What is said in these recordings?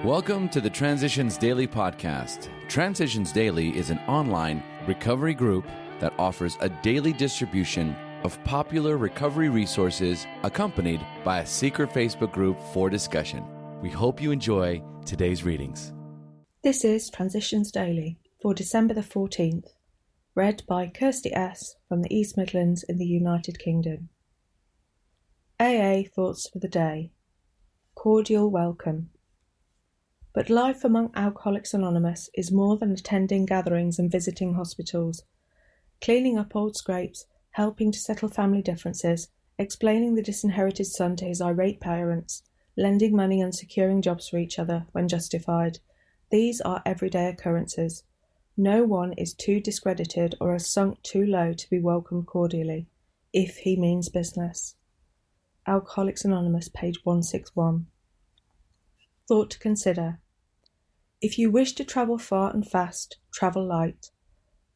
Welcome to the Transitions Daily podcast. Transitions Daily is an online recovery group that offers a daily distribution of popular recovery resources accompanied by a secret Facebook group for discussion. We hope you enjoy today's readings. This is Transitions Daily for December the 14th, read by Kirsty S. from the East Midlands in the United Kingdom. AA Thoughts for the Day. Cordial welcome. But life among Alcoholics Anonymous is more than attending gatherings and visiting hospitals, cleaning up old scrapes, helping to settle family differences, explaining the disinherited son to his irate parents, lending money and securing jobs for each other when justified. These are everyday occurrences. No one is too discredited or has sunk too low to be welcomed cordially, if he means business. Alcoholics Anonymous, page 161. Thought to consider. If you wish to travel far and fast, travel light.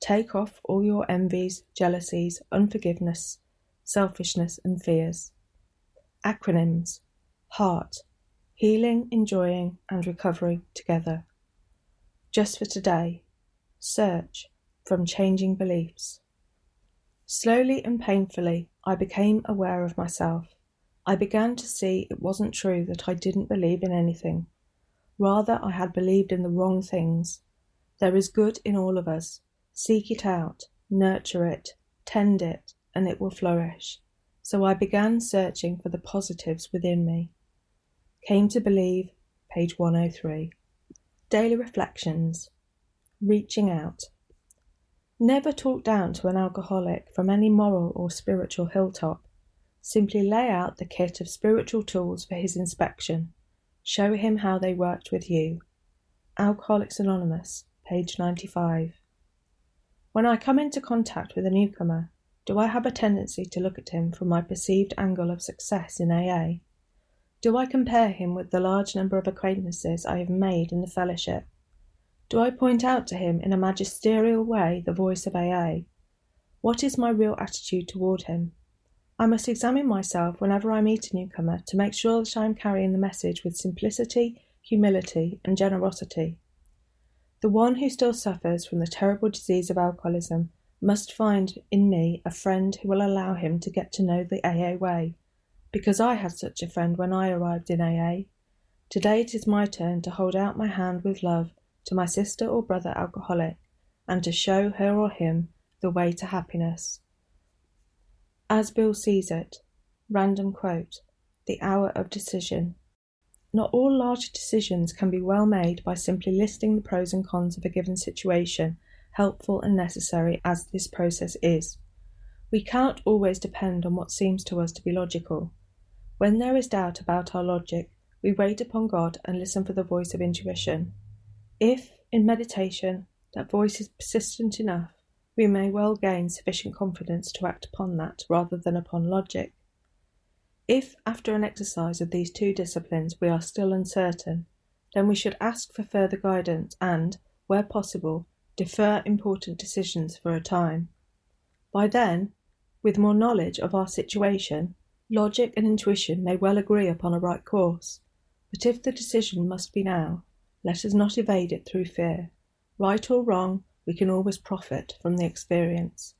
Take off all your envies, jealousies, unforgiveness, selfishness and fears. Acronyms: HEART, healing, enjoying and recovering together. Just for today. Search, from changing beliefs. Slowly and painfully, I became aware of myself. I began to see it wasn't true that I didn't believe in anything. Rather, I had believed in the wrong things. There is good in all of us. Seek it out, nurture it, tend it, and it will flourish. So I began searching for the positives within me. Came to believe, page 103. Daily Reflections. Reaching out. Never talk down to an alcoholic from any moral or spiritual hilltop. Simply lay out the kit of spiritual tools for his inspection. Show him how they worked with you. Alcoholics Anonymous, page 95. When I come into contact with a newcomer, do I have a tendency to look at him from my perceived angle of success in AA? Do I compare him with the large number of acquaintances I have made in the fellowship? Do I point out to him in a magisterial way the voice of AA? What is my real attitude toward him? I must examine myself whenever I meet a newcomer to make sure that I am carrying the message with simplicity, humility, and generosity. The one who still suffers from the terrible disease of alcoholism must find in me a friend who will allow him to get to know the AA way, because I had such a friend when I arrived in AA. Today it is my turn to hold out my hand with love to my sister or brother alcoholic, and to show her or him the way to happiness. As Bill sees it, random quote, the hour of decision. Not all large decisions can be well made by simply listing the pros and cons of a given situation, helpful and necessary as this process is. We cannot always depend on what seems to us to be logical. When there is doubt about our logic, we wait upon God and listen for the voice of intuition. If, in meditation, that voice is persistent enough, we may well gain sufficient confidence to act upon that rather than upon logic. If, after an exercise of these two disciplines, we are still uncertain, then we should ask for further guidance and, where possible, defer important decisions for a time. By then, with more knowledge of our situation, logic and intuition may well agree upon a right course. But if the decision must be now, let us not evade it through fear. Right or wrong, we can always profit from the experience.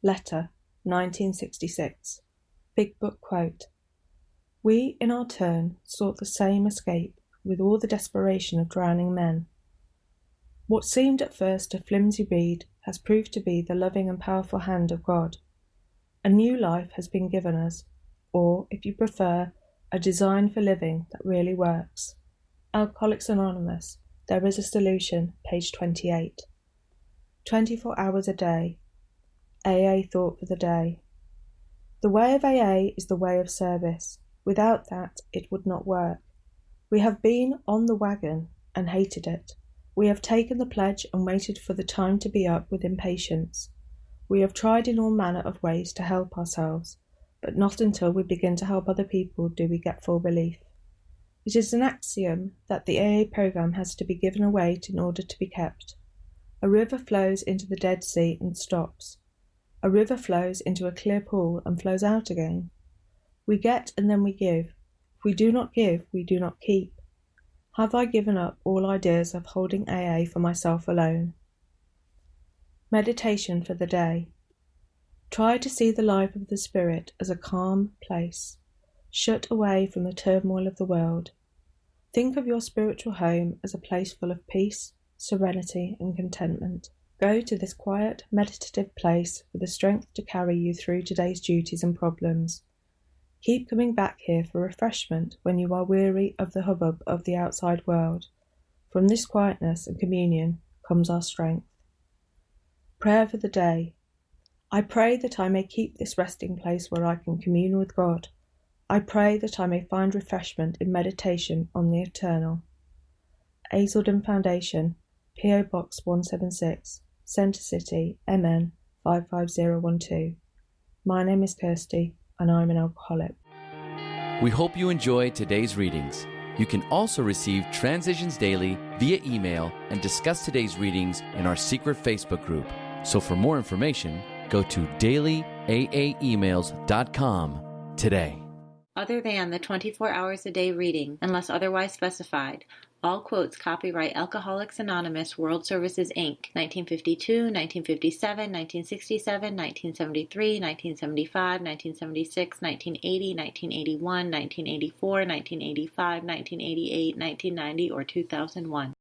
Letter, 1966. Big Book quote. We, in our turn, sought the same escape with all the desperation of drowning men. What seemed at first a flimsy reed has proved to be the loving and powerful hand of God. A new life has been given us, or, if you prefer, a design for living that really works. Alcoholics Anonymous, There is a Solution, page 28. 24 hours a day. AA Thought for the Day. The way of AA is the way of service. Without that, it would not work. We have been on the wagon and hated it. We have taken the pledge and waited for the time to be up with impatience. We have tried in all manner of ways to help ourselves, but not until we begin to help other people do we get full relief. It is an axiom that the AA program has to be given away in order to be kept. A river flows into the Dead Sea and stops. A river flows into a clear pool and flows out again. We get and then we give. If we do not give, we do not keep. Have I given up all ideas of holding AA for myself alone? Meditation for the day. Try to see the life of the spirit as a calm place, shut away from the turmoil of the world. Think of your spiritual home as a place full of peace, serenity, and contentment. Go to this quiet, meditative place for the strength to carry you through today's duties and problems. Keep coming back here for refreshment when you are weary of the hubbub of the outside world. From this quietness and communion comes our strength. Prayer for the day. I pray that I may keep this resting place where I can commune with God. I pray that I may find refreshment in meditation on the eternal. Hazelden Foundation, P.O. Box 176, Centre City, MN 55012. My name is Kirsty, and I'm an alcoholic. We hope you enjoyed today's readings. You can also receive Transitions Daily via email and discuss today's readings in our secret Facebook group. So for more information, go to dailyaaemails.com today. Other than the 24 hours a day reading, unless otherwise specified, all quotes copyright Alcoholics Anonymous World Services, Inc., 1952, 1957, 1967, 1973, 1975, 1976, 1980, 1981, 1984, 1985, 1988, 1990, or 2001.